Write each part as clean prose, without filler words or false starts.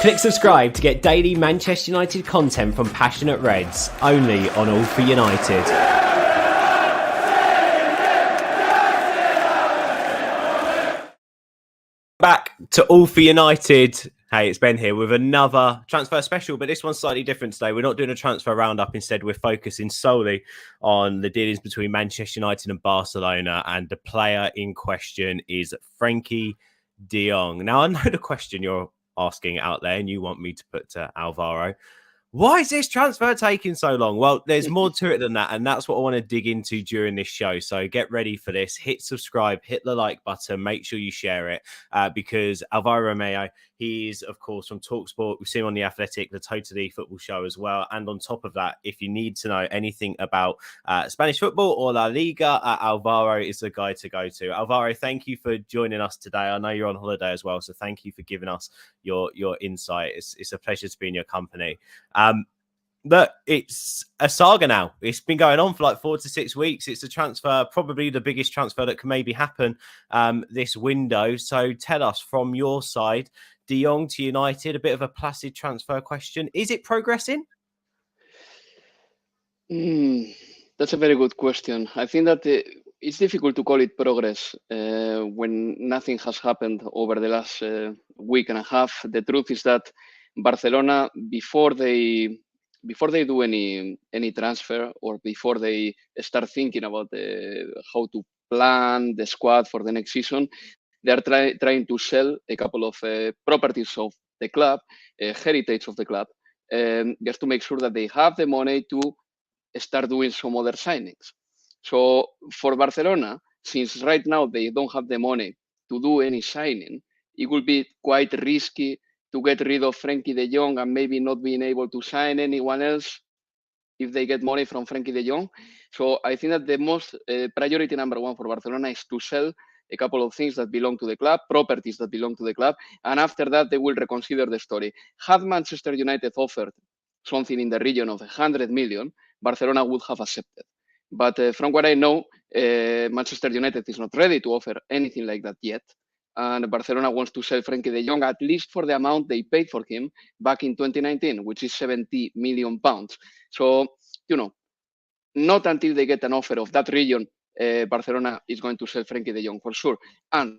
Click subscribe to get daily Manchester United content from passionate Reds, only on All for United. Back to All for United. Hey, it's Ben here with another transfer special, but this one's slightly different today. We're not doing a transfer roundup. Instead, we're focusing solely on the dealings between Manchester United and Barcelona, and the player in question is Frenkie de Jong. Now, I know the question you're asking out there, and you want me to put to Alvaro. Why is this transfer taking so long? Well, there's more to it than that, and that's what I want to dig into during this show. So get ready for this. Hit subscribe, hit the like button, make sure you share it, because Alvaro Romeo, he is, of course, from TalkSport. We've seen him on The Athletic, the Totally Football Show as well. And on top of that, if you need to know anything about Spanish football or La Liga, Alvaro is the guy to go to. Alvaro, thank you for joining us today. I know you're on holiday as well, so thank you for giving us your insight. It's a pleasure to be in your company. Look, it's a saga now. It's been going on for like 4 to 6 weeks. It's a transfer, probably the biggest transfer that can maybe happen this window. So tell us from your side, De Jong to United, a bit of a placid transfer question. Is it progressing? That's a very good question. I think that it's difficult to call it progress when nothing has happened over the last week and a half. The truth is that Barcelona, before they do any transfer, or before they start thinking about how to plan the squad for the next season, they are trying to sell a couple of properties of the club, heritage of the club, just to make sure that they have the money to start doing some other signings. So for Barcelona, since right now they don't have the money to do any signing, it will be quite risky to get rid of Frenkie de Jong and maybe not being able to sign anyone else if they get money from Frenkie de Jong. So I think that the most priority number one for Barcelona is to sell a couple of things that belong to the club, properties that belong to the club, and after that they will reconsider the story. Had Manchester United offered something in the region of 100 million, Barcelona would have accepted. But from what I know, Manchester United is not ready to offer anything like that yet. And Barcelona wants to sell Frenkie de Jong at least for the amount they paid for him back in 2019, which is 70 million pounds. So, not until they get an offer of that region, Barcelona is going to sell Frenkie de Jong for sure. And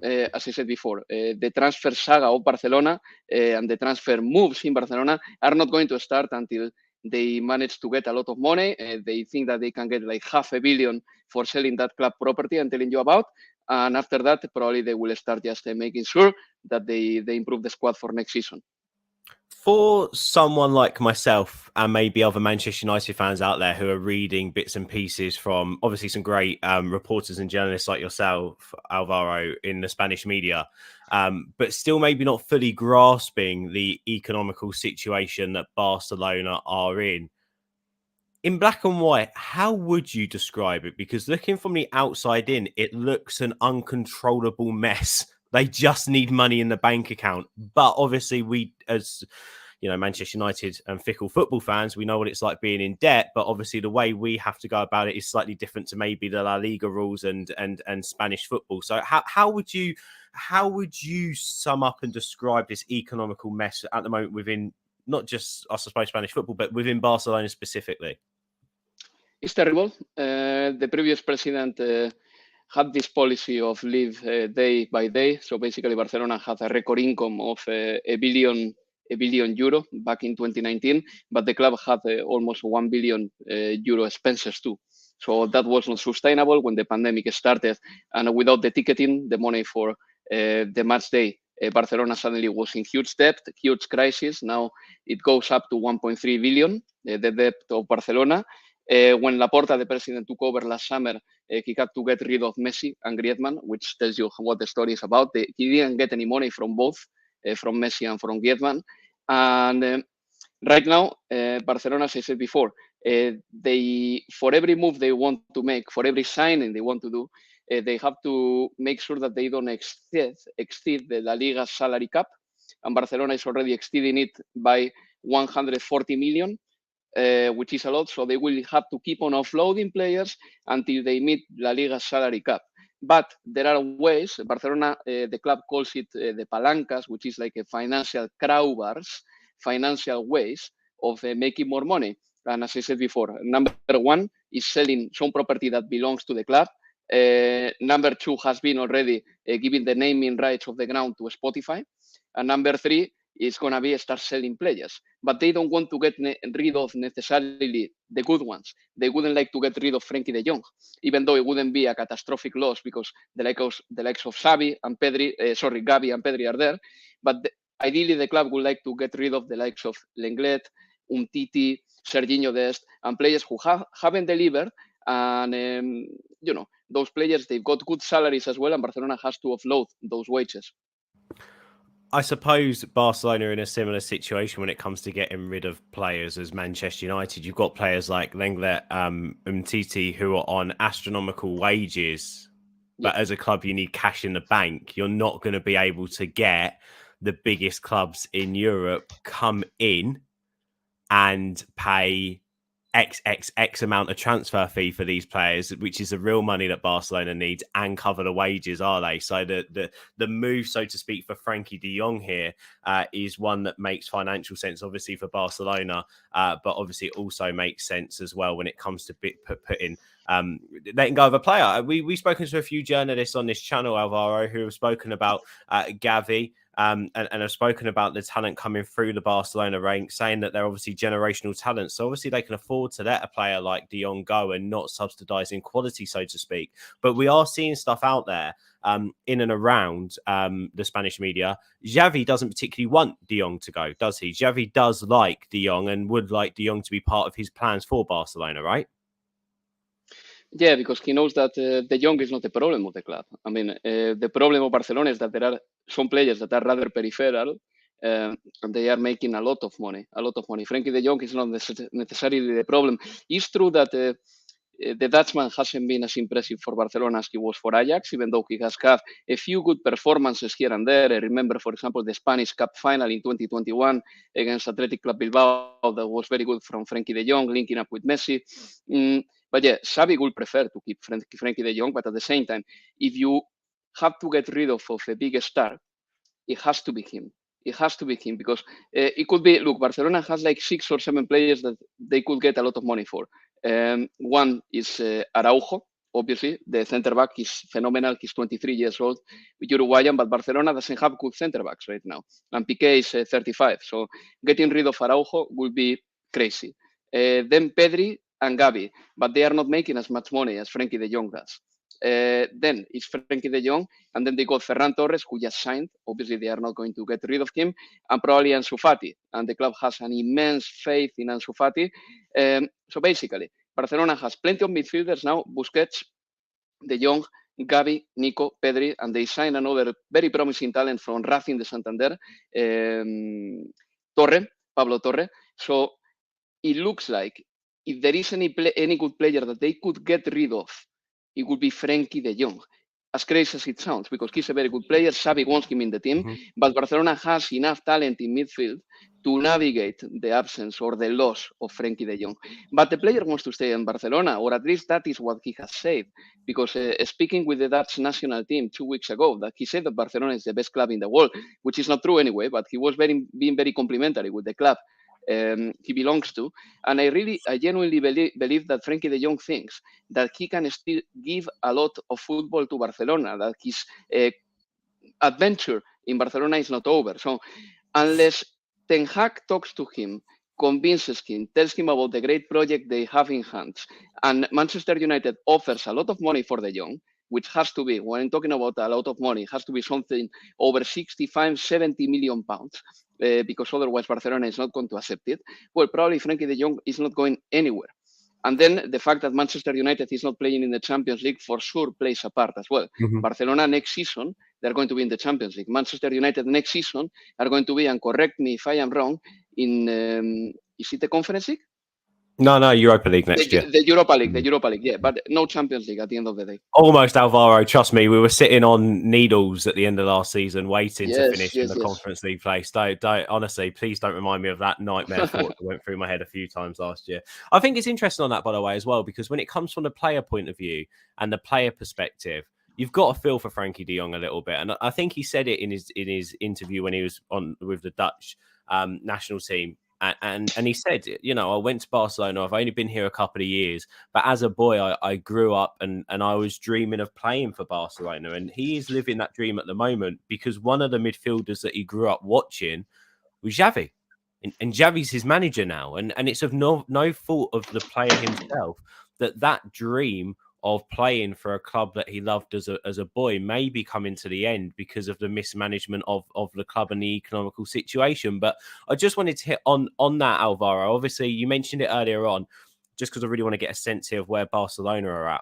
as I said before, the transfer saga of Barcelona and the transfer moves in Barcelona are not going to start until they manage to get a lot of money. They think that they can get like $500 million for selling that club property I'm telling you about. And after that, probably they will start just making sure that they improve the squad for next season. For someone like myself and maybe other Manchester United fans out there who are reading bits and pieces from obviously some great reporters and journalists like yourself, Alvaro, in the Spanish media, but still maybe not fully grasping the economical situation that Barcelona are in black and white, how would you describe it? Because looking from the outside in, it looks an uncontrollable mess. They just need money in the bank account. But obviously we, as Manchester United and fickle football fans, we know what it's like being in debt. But obviously the way we have to go about it is slightly different to maybe the La Liga rules and Spanish football. So how would you sum up and describe this economical mess at the moment within not just, I suppose, Spanish football, but within Barcelona specifically? It's terrible. The previous president had this policy of live day by day. So basically, Barcelona had a record income of a billion euro back in 2019, but the club had almost 1 billion euro expenses too. So that was not sustainable when the pandemic started, and without the ticketing, the money for the match day, Barcelona suddenly was in huge debt, huge crisis. Now it goes up to 1.3 billion, the debt of Barcelona. When Laporta, the president, took over last summer, he had to get rid of Messi and Griezmann, which tells you what the story is about. He didn't get any money from both, from Messi and from Griezmann. And right now, Barcelona, as I said before, for every move they want to make, for every signing they want to do, they have to make sure that they don't exceed the La Liga salary cap. And Barcelona is already exceeding it by 140 million. Which is a lot, so they will have to keep on offloading players until they meet La Liga salary cap. But there are ways. Barcelona, the club calls it the palancas, which is like a financial crowbars, financial ways of making more money. And as I said before, number one is selling some property that belongs to the club. Number two has been already giving the naming rights of the ground to Spotify. And number three is going to be start selling players. But they don't want to get rid of necessarily the good ones. They wouldn't like to get rid of Frenkie de Jong, even though it wouldn't be a catastrophic loss because the likes of Gavi and Pedri are there. But ideally, the club would like to get rid of the likes of Lenglet, Umtiti, Serginho Dest, and players who haven't delivered. And, those players, they've got good salaries as well, and Barcelona has to offload those wages. I suppose Barcelona are in a similar situation when it comes to getting rid of players as Manchester United. You've got players like Lenglet, Umtiti, who are on astronomical wages, but as a club, you need cash in the bank. You're not going to be able to get the biggest clubs in Europe come in and pay X amount of transfer fee for these players, which is the real money that Barcelona needs, and cover the wages, are they? So the move, so to speak, for Frenkie de Jong here is one that makes financial sense, obviously, for Barcelona, but obviously it also makes sense as well when it comes to putting letting go of a player. We've spoken to a few journalists on this channel, Alvaro, who have spoken about Gavi. And have spoken about the talent coming through the Barcelona ranks, saying that they're obviously generational talents. So obviously they can afford to let a player like De Jong go and not subsidising quality, so to speak. But we are seeing stuff out there in and around the Spanish media. Xavi doesn't particularly want De Jong to go, does he? Xavi does like De Jong and would like De Jong to be part of his plans for Barcelona, right? Yeah, because he knows that De Jong is not the problem of the club. I mean, the problem of Barcelona is that there are some players that are rather peripheral, and they are making a lot of money. Frenkie de Jong is not necessarily the problem. It's true that the Dutchman hasn't been as impressive for Barcelona as he was for Ajax, even though he has had a few good performances here and there. I remember, for example, the Spanish Cup final in 2021 against Athletic Club Bilbao that was very good from Frenkie de Jong, linking up with Messi. But yeah, Xavi would prefer to keep Frenkie de Jong, but at the same time, if you have to get rid of a big star, it has to be him. It has to be him because it could be, look, Barcelona has like 6 or 7 players that they could get a lot of money for. One is Araujo, obviously. The centre back is phenomenal. He's 23 years old, Uruguayan, but Barcelona doesn't have good centre backs right now. And Piqué is 35. So getting rid of Araujo will be crazy. Then Pedri and Gavi, but they are not making as much money as Frenkie de Jong does. Then it's Frenkie de Jong, and then they got Ferran Torres, who just signed. Obviously, they are not going to get rid of him, and probably Ansu Fati. And the club has an immense faith in Ansu Fati. So basically, Barcelona has plenty of midfielders now: Busquets, De Jong, Gavi, Nico, Pedri, and they signed another very promising talent from Racing de Santander, Pablo Torre. So it looks like if there is any good player that they could get rid of, it would be Frenkie de Jong. As crazy as it sounds, because he's a very good player. Xavi wants him in the team, but Barcelona has enough talent in midfield to navigate the absence or the loss of Frenkie de Jong. But the player wants to stay in Barcelona, or at least that is what he has said. Because speaking with the Dutch national team 2 weeks ago, that he said that Barcelona is the best club in the world, which is not true anyway, but he was being very complimentary with the club he belongs to. And I genuinely believe that Frenkie de Jong thinks that he can still give a lot of football to Barcelona, that his adventure in Barcelona is not over. So unless Ten Hag talks to him, convinces him, tells him about the great project they have in hand, and Manchester United offers a lot of money for De Jong, which has to be, when I'm talking about a lot of money, it has to be something over 65, 70 million pounds, because otherwise Barcelona is not going to accept it. Well, probably Frenkie de Jong is not going anywhere. And then the fact that Manchester United is not playing in the Champions League for sure plays a part as well. Barcelona next season, they're going to be in the Champions League. Manchester United next season are going to be, and correct me if I am wrong, in, is it the Conference League? No, Europa League next year. The Europa League, yeah, but no Champions League at the end of the day. Almost, Alvaro, trust me, we were sitting on needles at the end of last season waiting to finish in the Conference League place. Don't, honestly, please don't remind me of that nightmare thought that went through my head a few times last year. I think it's interesting on that, by the way, as well, because when it comes from the player point of view and the player perspective, you've got to feel for Frankie de Jong a little bit. And I think he said it in his interview when he was on with the Dutch national team. And he said, I went to Barcelona. I've only been here a couple of years, but as a boy, I grew up and I was dreaming of playing for Barcelona. And he is living that dream at the moment because one of the midfielders that he grew up watching was Xavi. And Xavi's his manager now. And it's of no fault of the player himself that dream of playing for a club that he loved as a boy may be coming to the end because of the mismanagement of the club and the economical situation. But I just wanted to hit on that, Alvaro. Obviously, you mentioned it earlier on, just because I really want to get a sense here of where Barcelona are at.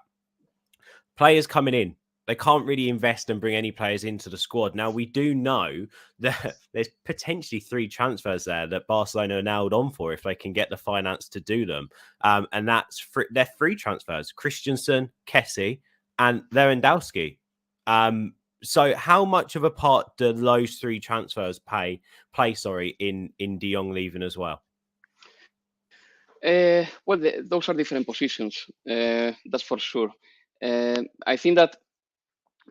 Players coming in, they can't really invest and bring any players into the squad. Now, we do know that there's potentially 3 transfers there that Barcelona are nailed on for if they can get the finance to do them. And they're 3 transfers, Christensen, Kessie, and Lewandowski. So how much of a part do those 3 transfers play in de Jong leaving as well? Those are different positions. That's for sure. I think that,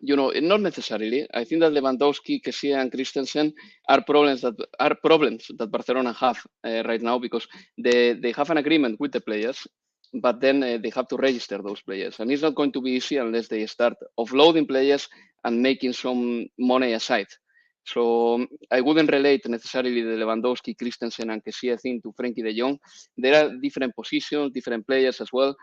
not necessarily. I think that Lewandowski, Kessie, and Christensen are problems that Barcelona have right now because they have an agreement with the players, but then they have to register those players, and it's not going to be easy unless they start offloading players and making some money aside. So I wouldn't relate necessarily the Lewandowski, Christensen, and Kessie thing to Frankie de Jong. There are different positions, different players as well.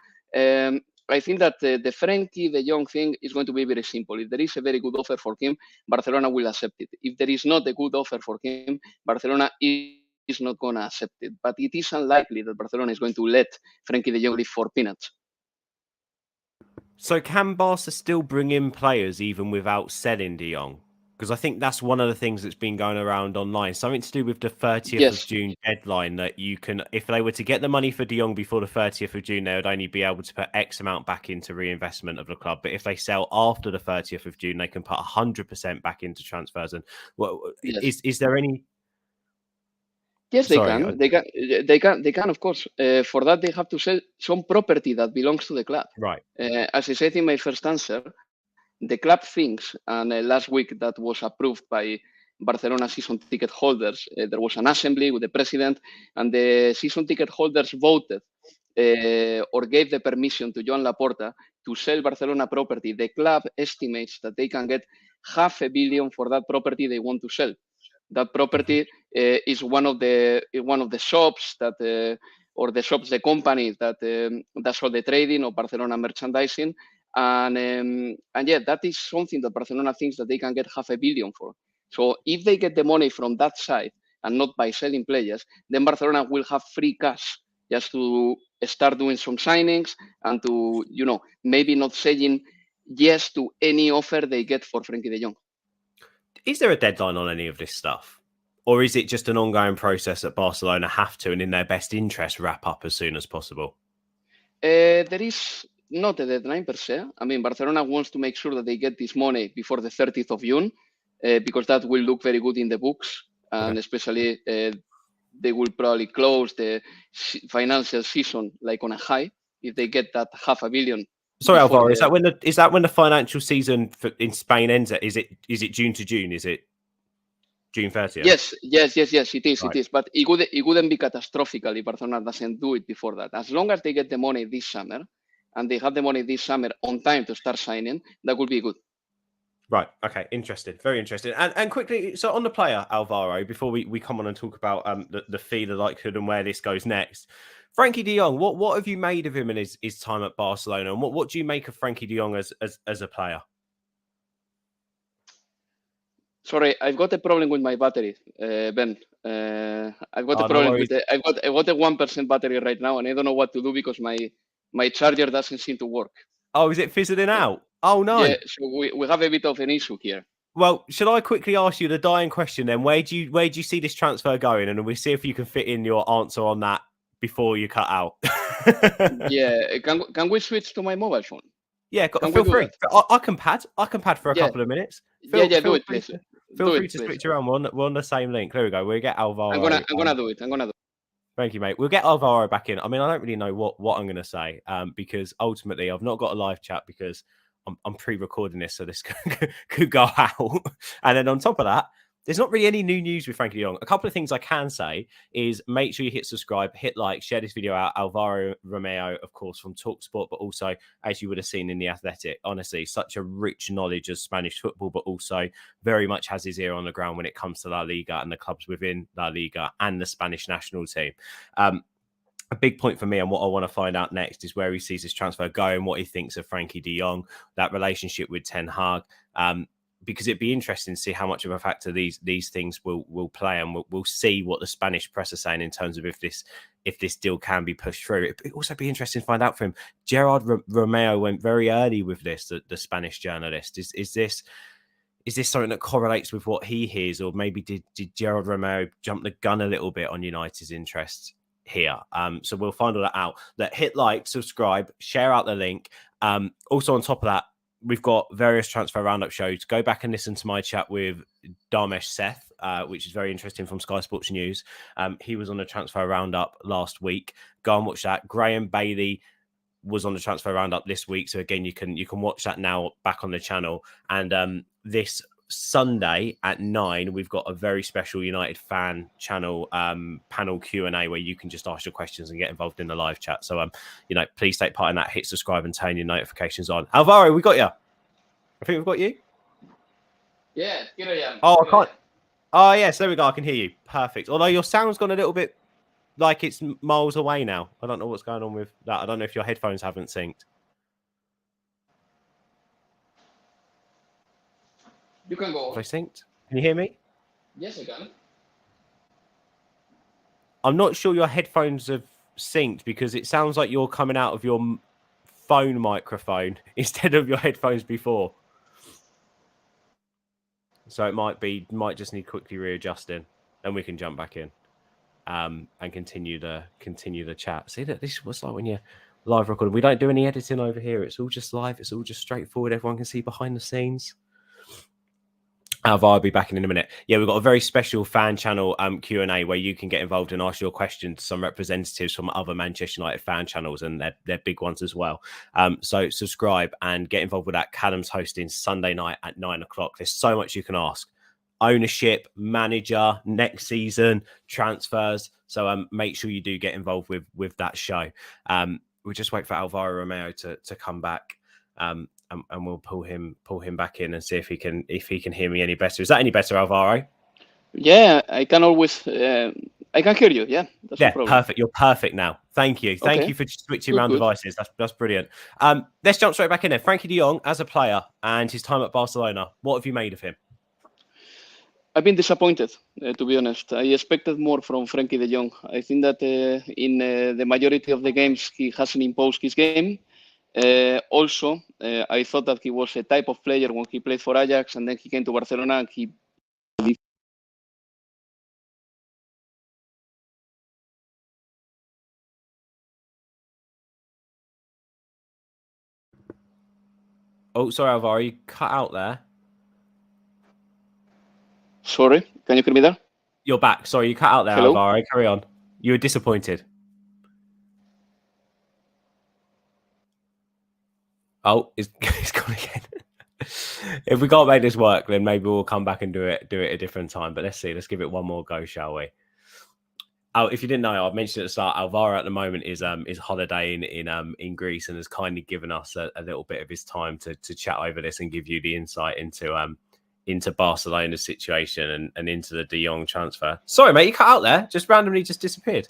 I think that the Frankie de Jong thing is going to be very simple. If there is a very good offer for him, Barcelona will accept it. If there is not a good offer for him, Barcelona is not going to accept it. But it is unlikely that Barcelona is going to let Frankie de Jong leave for peanuts. So can Barca still bring in players even without selling de Jong? Because I think that's one of the things that's been going around online. Something to do with the 30th of June deadline that you can, if they were to get the money for de Jong before the 30th of June, they would only be able to put X amount back into reinvestment of the club. But if they sell after the 30th of June, they can put 100% back into transfers. And is there any? Yes, they can. They can, of course. For that, they have to sell some property that belongs to the club. Right. As I said in my first answer, the club thinks, and last week that was approved by Barcelona season ticket holders. There was an assembly with the president, and the season ticket holders voted or gave the permission to Joan Laporta to sell Barcelona property. The club estimates that they can get $500 million for that property they want to sell. That property is one of the shops that, or the shops, the company that does all the trading of Barcelona merchandising. And yeah, that is something that Barcelona thinks that they can get $500 million for. So if they get the money from that side and not by selling players, then Barcelona will have free cash just to start doing some signings and to, maybe not saying yes to any offer they get for Frankie de Jong. Is there a deadline on any of this stuff? Or is it just an ongoing process that Barcelona have to, and in their best interest, wrap up as soon as possible? There is not a deadline per se. I mean, Barcelona wants to make sure that they get this money before the 30th of June, because that will look very good in the books. And especially, they will probably close the financial season like on a high if they get that $500 million. Sorry, Alvaro, is that when the financial season in Spain ends? Is it June to June? Is it June 30th? Yes, it is. Right. It is. But it wouldn't be catastrophic if Barcelona doesn't do it before that. As long as they get the money this summer and they have the money this summer on time to start signing, that would be good. Right. Okay. Interesting. Very interesting. And quickly, so on the player, Alvaro, before we come on and talk about the fee, the likelihood, and where this goes next. Frankie de Jong, what have you made of him in his time at Barcelona, and what do you make of Frankie de Jong as a player? Sorry, I've got a problem with my battery, Ben. I've got a problem with it. I've got a 1% battery right now, and I don't know what to do because my charger doesn't seem to work. Oh, is it fizzling out? Oh no! Yeah, so we have a bit of an issue here. Well, should I quickly ask you the dying question then? Where do you see this transfer going, and we see if you can fit in your answer on that before you cut out? Yeah, can we switch to my mobile phone? Yeah, feel free. I can pad for a couple of minutes. Do it, please. Feel free to switch around. We're on the same link. There we go. We'll get Alvaro. I'm gonna do it. Thank you, mate. We'll get Alvaro back in. I mean, I don't really know what I'm going to say because ultimately I've not got a live chat because I'm pre-recording this, so this could go out. And then on top of that, there's not really any new news with Frankie de Jong. A couple of things I can say is make sure you hit subscribe, hit like, share this video out. Alvaro Romeo, of course, from TalkSport, but also, as you would have seen in The Athletic, honestly, such a rich knowledge of Spanish football, but also very much has his ear on the ground when it comes to La Liga and the clubs within La Liga and the Spanish national team. A big point for me and what I want to find out next is where he sees this transfer going, what he thinks of Frankie de Jong, that relationship with Ten Hag. Because it'd be interesting to see how much of a factor these things will play, and we'll see what the Spanish press are saying in terms of if this deal can be pushed through. It'd also be interesting to find out from him. Gerard Romeo went very early with this, the Spanish journalist. Is this something that correlates with what he hears, or maybe did Gerard Romeo jump the gun a little bit on United's interests here? So we'll find all that out. Hit like, subscribe, share out the link. Also on top of that, we've got various transfer roundup shows. Go back and listen to my chat with Dharmesh Seth, which is very interesting, from Sky Sports News. He was on the transfer roundup last week. Go and watch that. Graham Bailey was on the transfer roundup this week. So again, you can watch that now back on the channel. And this Sunday at 9, we've got a very special United fan channel panel Q&A where you can just ask your questions and get involved in the live chat. So please take part in that. Hit subscribe and turn your notifications on. Alvaro, we got you. I think we've got you. Yeah, here I am. Oh, I can't. Oh yes, there we go. I can hear you. Perfect. Although your sound's gone a little bit like it's miles away now. I don't know what's going on with that. I don't know if your headphones haven't synced. You can go. Have I synced? Can you hear me? Yes, I can. I'm not sure your headphones have synced because it sounds like you're coming out of your phone microphone instead of your headphones before. So it might just need quickly readjusting. Then we can jump back in and continue the chat. See, that this is what's like when you're live recording. We don't do any editing over here. It's all just live. It's all just straightforward. Everyone can see behind the scenes. I'll be back in a minute. Yeah, we've got a very special fan channel Q&A where you can get involved and ask your questions to some representatives from other Manchester United fan channels, and they're big ones as well. So subscribe and get involved with that. Callum's hosting Sunday night at 9 o'clock. There's so much you can ask. Ownership, manager, next season, transfers. So make sure you do get involved with that show. We'll just wait for Alvaro Romeo to come back. And we'll pull him back in and see if he can hear me any better. Is that any better, Alvaro? Yeah, I can always I can hear you. Yeah, that's no problem. Perfect. You're perfect now. Thank you. Thank you for switching around devices. That's brilliant. Let's jump straight back in there. Frankie de Jong as a player and his time at Barcelona. What have you made of him? I've been disappointed, to be honest. I expected more from Frankie de Jong. I think that in the majority of the games he hasn't imposed his game. Also, I thought that he was a type of player when he played for Ajax, and then he came to Barcelona and he. Oh, sorry, Alvaro, you cut out there. Sorry, can you hear me there? You're back. Sorry, you cut out there, Hello? Alvaro. Carry on. You were disappointed. Oh, it's gone again. If we can't make this work, then maybe we'll come back and do it a different time. But let's see. Let's give it one more go, shall we? Oh, if you didn't know, I've mentioned at the start, Alvaro at the moment is holidaying in Greece and has kindly given us a little bit of his time to chat over this and give you the insight into Barcelona's situation and into the de Jong transfer. Sorry, mate, you cut out there. Just randomly disappeared.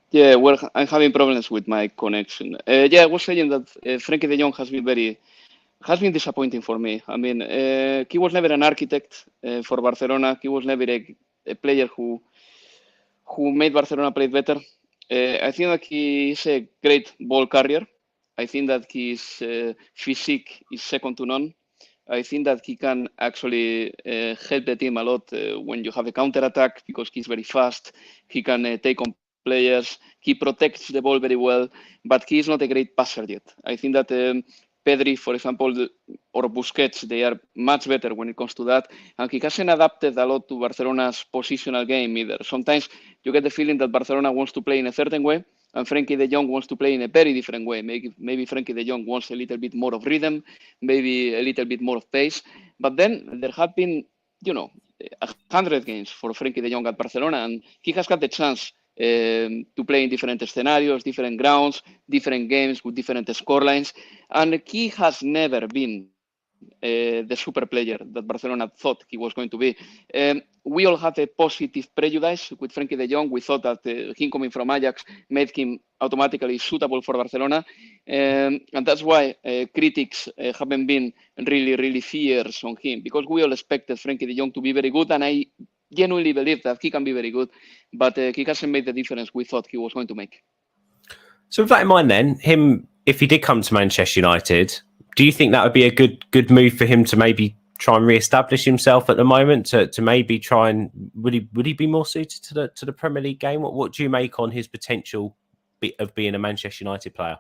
Yeah, well, I'm having problems with my connection. I was saying that Frankie de Jong has been disappointing for me. I mean, he was never an architect for Barcelona. He was never a player who made Barcelona play better. I think that he is a great ball carrier. I think that his physique is second to none. I think that he can actually help the team a lot when you have a counter-attack because he's very fast. He can take on players. He protects the ball very well, but he is not a great passer yet. I think that Pedri, for example, or Busquets, they are much better when it comes to that. And he hasn't adapted a lot to Barcelona's positional game either. Sometimes you get the feeling that Barcelona wants to play in a certain way, and Frankie de Jong wants to play in a very different way. Maybe Frankie de Jong wants a little bit more of rhythm, maybe a little bit more of pace. But then there have been, 100 games for Frankie de Jong at Barcelona, and he has got the chance to play in different scenarios, different grounds, different games with different scorelines. And he has never been the super player that Barcelona thought he was going to be. We all had a positive prejudice with Frankie de Jong. We thought that him coming from Ajax made him automatically suitable for Barcelona. And that's why critics haven't been really, really fierce on him, because we all expected Frankie de Jong to be very good, and I genuinely believe that he can be very good, but he hasn't made the difference we thought he was going to make. So with that in mind then, if he did come to Manchester United, do you think that would be a good move for him to maybe try and re-establish himself at the moment, to maybe try and would he be more suited to the Premier League game? What do you make on his potential of being a Manchester United player?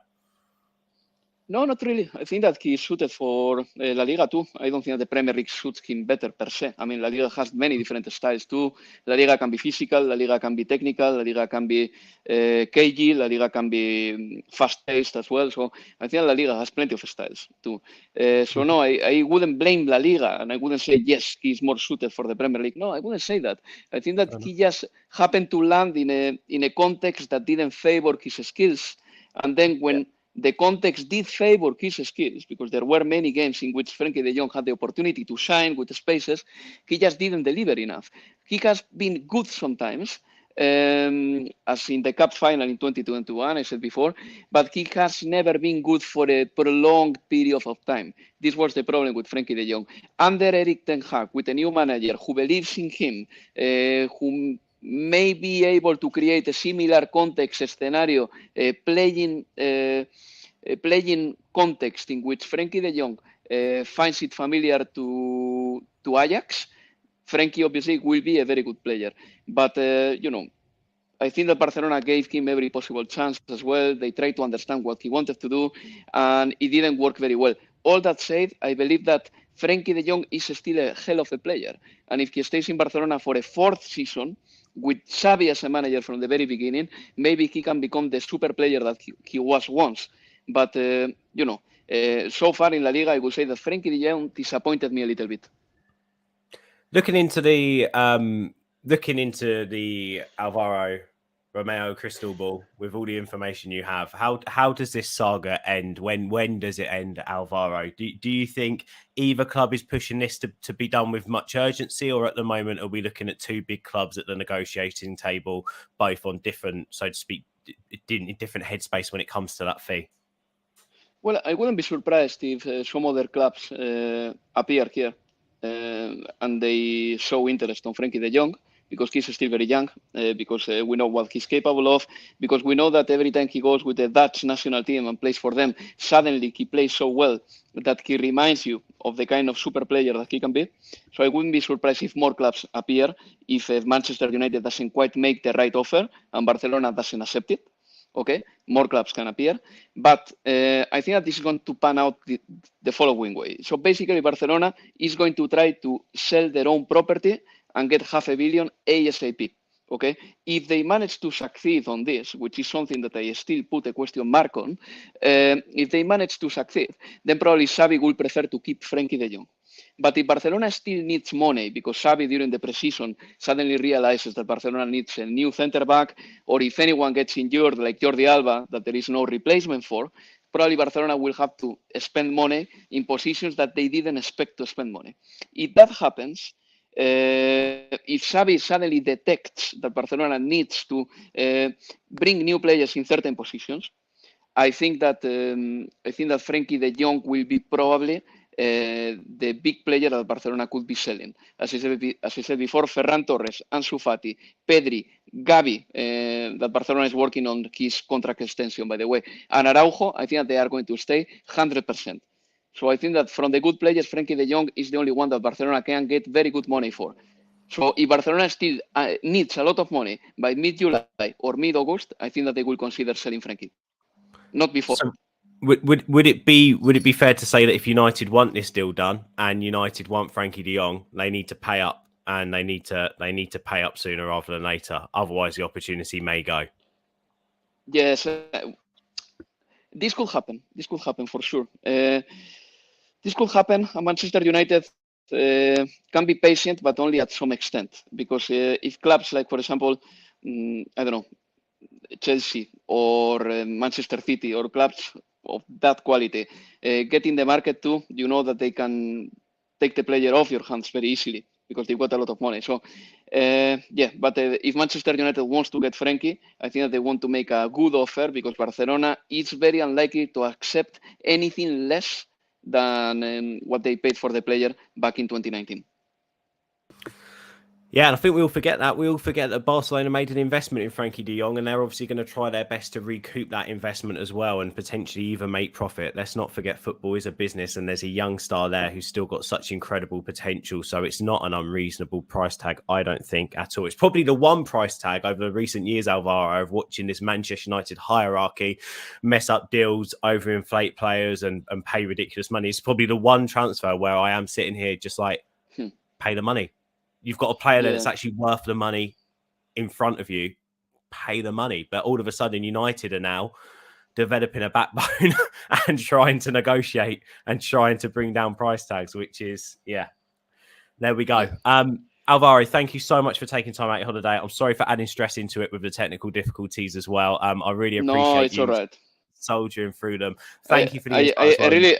No, not really. I think that he is suited for La Liga too. I don't think that the Premier League suits him better per se. I mean, La Liga has many different styles too. La Liga can be physical, La Liga can be technical, La Liga can be cagey, La Liga can be fast-paced as well. So I think La Liga has plenty of styles too. So no, I wouldn't blame La Liga, and I wouldn't say, yes, he's more suited for the Premier League. No, I wouldn't say that. I think that he just happened to land in a context that didn't favor his skills. And then when the context did favor his skills, because there were many games in which Frankie de Jong had the opportunity to shine with the spaces, he just didn't deliver enough. He has been good sometimes, as in the Cup final in 2021, I said before, but he has never been good for a prolonged period of time. This was the problem with Frankie de Jong. Under Erik ten Hag, with a new manager who believes in him, who may be able to create a similar context scenario, playing context in which Frankie de Jong finds it familiar to Ajax, Frankie obviously will be a very good player. But, I think that Barcelona gave him every possible chance as well. They tried to understand what he wanted to do, and it didn't work very well. All that said, I believe that Frankie de Jong is still a hell of a player. And if he stays in Barcelona for a fourth season, with Xavi as a manager from the very beginning, maybe he can become the super player that he was once. But, so far in La Liga, I would say that Frankie de Jong disappointed me a little bit. Looking into the Alvaro Romeo crystal ball, with all the information you have, how does this saga end? When does it end, Alvaro? Do you think either club is pushing this to be done with much urgency, or at the moment are we looking at two big clubs at the negotiating table, both on different, so to speak, in different headspace when it comes to that fee? Well, I wouldn't be surprised if some other clubs appear here and they show interest on Frankie de Jong, because he's still very young, because we know what he's capable of, because we know that every time he goes with the Dutch national team and plays for them, suddenly he plays so well that he reminds you of the kind of super player that he can be. So I wouldn't be surprised if more clubs appear, if Manchester United doesn't quite make the right offer and Barcelona doesn't accept it. Okay, more clubs can appear, but I think that this is going to pan out the following way. So basically, Barcelona is going to try to sell their own property and get $500 million ASAP. Okay, if they manage to succeed on this, which is something that I still put a question mark on, if they manage to succeed, then probably Xavi will prefer to keep Frankie de Jong. But if Barcelona still needs money, because Xavi during the preseason suddenly realizes that Barcelona needs a new centre back, or if anyone gets injured like Jordi Alba that there is no replacement for, probably Barcelona will have to spend money in positions that they didn't expect to spend money. If that happens, if Xavi suddenly detects that Barcelona needs to bring new players in certain positions, I think that Frankie de Jong will be probably the big player that Barcelona could be selling. As I said before, Ferran Torres, Ansu Fati, Pedri, Gavi, that Barcelona is working on his contract extension, by the way, and Araujo, I think that they are going to stay 100%. So I think that from the good players, Frankie de Jong is the only one that Barcelona can get very good money for. So if Barcelona still needs a lot of money by mid-July or mid-August, I think that they will consider selling Frankie. Not before. So would it be fair to say that if United want this deal done and United want Frankie de Jong, they need to pay up, and they need to pay up sooner rather than later? Otherwise, the opportunity may go. Yes, this could happen. This could happen for sure. This could happen. Manchester United can be patient, but only at some extent. Because if clubs like, for example, I don't know, Chelsea or Manchester City or clubs of that quality get in the market too, you know that they can take the player off your hands very easily because they've got a lot of money. So, but if Manchester United wants to get Frenkie, I think that they want to make a good offer because Barcelona is very unlikely to accept anything less than what they paid for the player back in 2019. Yeah, and I think we all forget that. We all forget that Barcelona made an investment in Frankie de Jong, and they're obviously going to try their best to recoup that investment as well and potentially even make profit. Let's not forget football is a business, and there's a young star there who's still got such incredible potential. So it's not an unreasonable price tag, I don't think, at all. It's probably the one price tag over the recent years, Alvaro, of watching this Manchester United hierarchy mess up deals, overinflate players and pay ridiculous money. It's probably the one transfer where I am sitting here just like, pay the money. You've got a player that's actually worth the money in front of you, pay the money. But all of a sudden, United are now developing a backbone and trying to negotiate and trying to bring down price tags, which is, there we go. Alvaro, thank you so much for taking time out your holiday. I'm sorry for adding stress into it with the technical difficulties as well. I really appreciate you. All right. Soldiering through them. Thank you for the I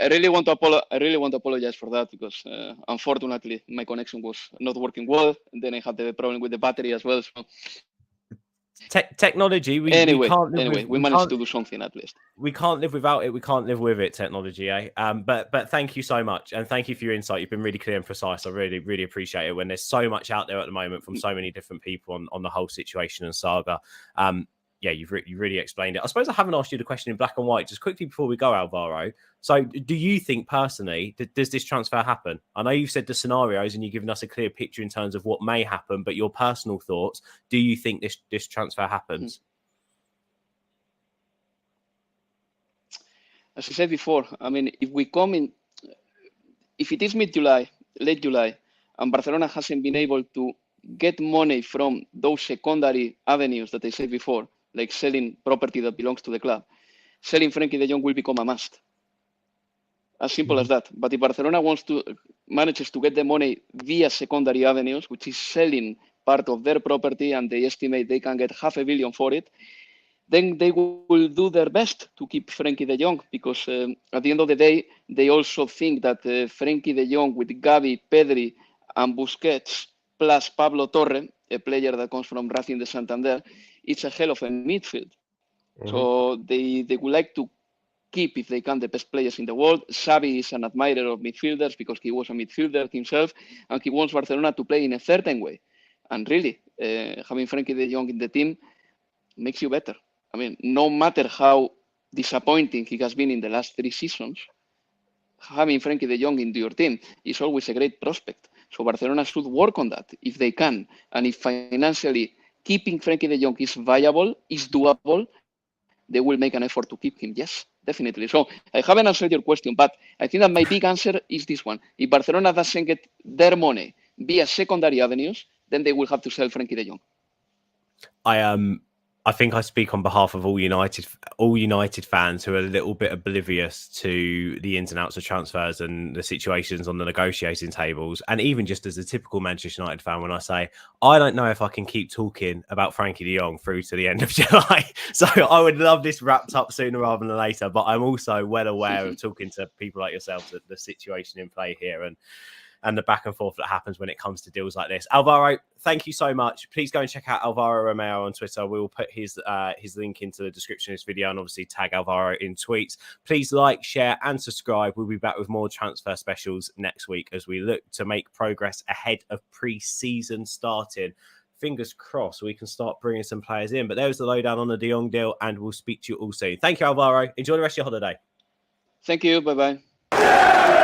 really want to apologize for that because unfortunately my connection was not working well, and then I had the problem with the battery as well. So technology, we managed to do something at least. We can't live without it. We can't live with it. Technology, But thank you so much, and thank you for your insight. You've been really clear and precise. I really, really appreciate it. When there's so much out there at the moment from so many different people on the whole situation and saga. You've really explained it. I suppose I haven't asked you the question in black and white. Just quickly before we go, Alvaro. So do you think personally, does this transfer happen? I know you've said the scenarios and you've given us a clear picture in terms of what may happen, but your personal thoughts, do you think this transfer happens? As I said before, I mean, if it is mid-July, late July, and Barcelona hasn't been able to get money from those secondary avenues that I said before, like selling property that belongs to the club, selling Frenkie de Jong will become a must. As simple as that. But if Barcelona manages to get the money via secondary avenues, which is selling part of their property, and they estimate they can get $500 million for it, then they will do their best to keep Frenkie de Jong, because at the end of the day, they also think that Frenkie de Jong with Gavi, Pedri, and Busquets, plus Pablo Torre, a player that comes from Racing de Santander, it's a hell of a midfield. So they would like to keep, if they can, the best players in the world. Xavi is an admirer of midfielders because he was a midfielder himself, and he wants Barcelona to play in a certain way. And really, having Frenkie de Jong in the team makes you better. I mean, no matter how disappointing he has been in the last 3 seasons, having Frenkie de Jong into your team is always a great prospect. So Barcelona should work on that if they can. And if financially keeping Frenkie de Jong is viable, is doable, they will make an effort to keep him. Yes, definitely. So I haven't answered your question, but I think that my big answer is this one. If Barcelona doesn't get their money via secondary avenues, then they will have to sell Frenkie de Jong. I think I speak on behalf of all United fans who are a little bit oblivious to the ins and outs of transfers and the situations on the negotiating tables. And even just as a typical Manchester United fan, when I say, I don't know if I can keep talking about Frankie de Jong through to the end of July. So I would love this wrapped up sooner rather than later. But I'm also well aware of talking to people like yourselves that the situation in play here and the back and forth that happens when it comes to deals like this. Alvaro, thank you so much. Please go and check out Alvaro Romeo on Twitter. We will put his link into the description of this video and obviously tag Alvaro in tweets. Please like, share, and subscribe. We'll be back with more transfer specials next week as we look to make progress ahead of pre-season starting. Fingers crossed we can start bringing some players in. But there's the lowdown on the de Jong deal, and we'll speak to you all soon. Thank you, Alvaro. Enjoy the rest of your holiday. Thank you. Bye-bye.